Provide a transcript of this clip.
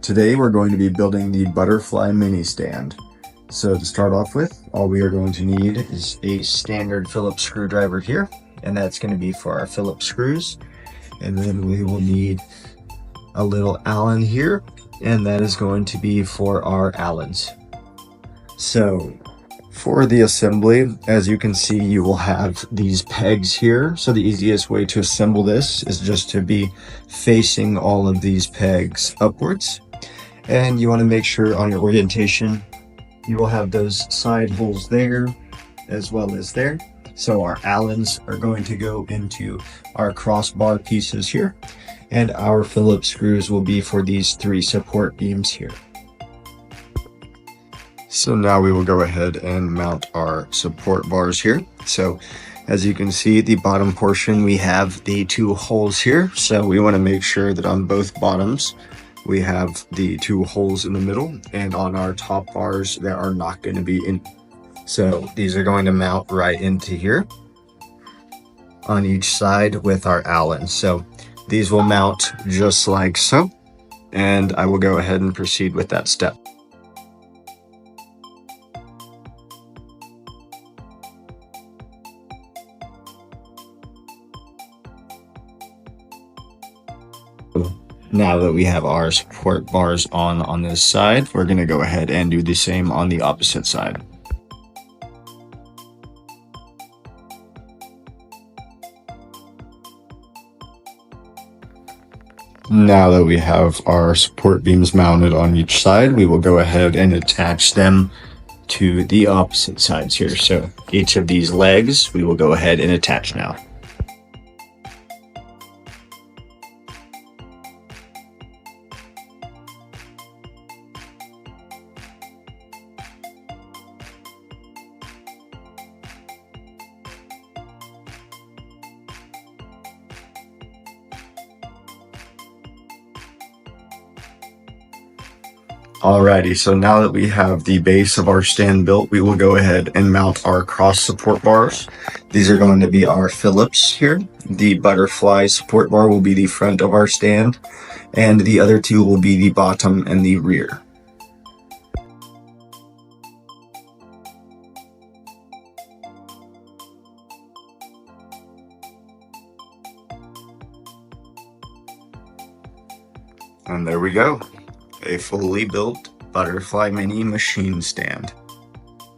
Today we're going to be building the butterfly mini stand. So to start off with, all we are going to need is a standard Phillips screwdriver here, and that's going to be for our Phillips screws. And then we will need a little Allen here, and that is going to be for our Allens. So for the assembly, as you can see, you will have these pegs here. So the easiest way to assemble this is just to be facing all of these pegs upwards. And you want to make sure on your orientation, you will have those side holes there as well as there. So our Allens are going to go into our crossbar pieces here, and our Phillips screws will be for these 3 support beams here. So now we will go ahead and mount our support bars here. So as you can see, the bottom portion, we have the 2 holes here. So we want to make sure that on both bottoms, we have the 2 holes in the middle, and on our top bars, there are not going to be any. So these are going to mount right into here on each side with our Allen. So these will mount just like so, and I will go ahead and proceed with that step. Now that we have our support bars on this side, we're going to go ahead and do the same on the opposite side. Now that we have our support beams mounted on each side, we will go ahead and attach them to the opposite sides here. So each of these legs, we will go ahead and attach now. Alrighty, so now that we have the base of our stand built, we will go ahead and mount our cross support bars. These are going to be our Phillips here. The butterfly support bar will be the front of our stand, and the other 2 will be the bottom and the rear. And there we go. A fully built butterfly mini machine stand.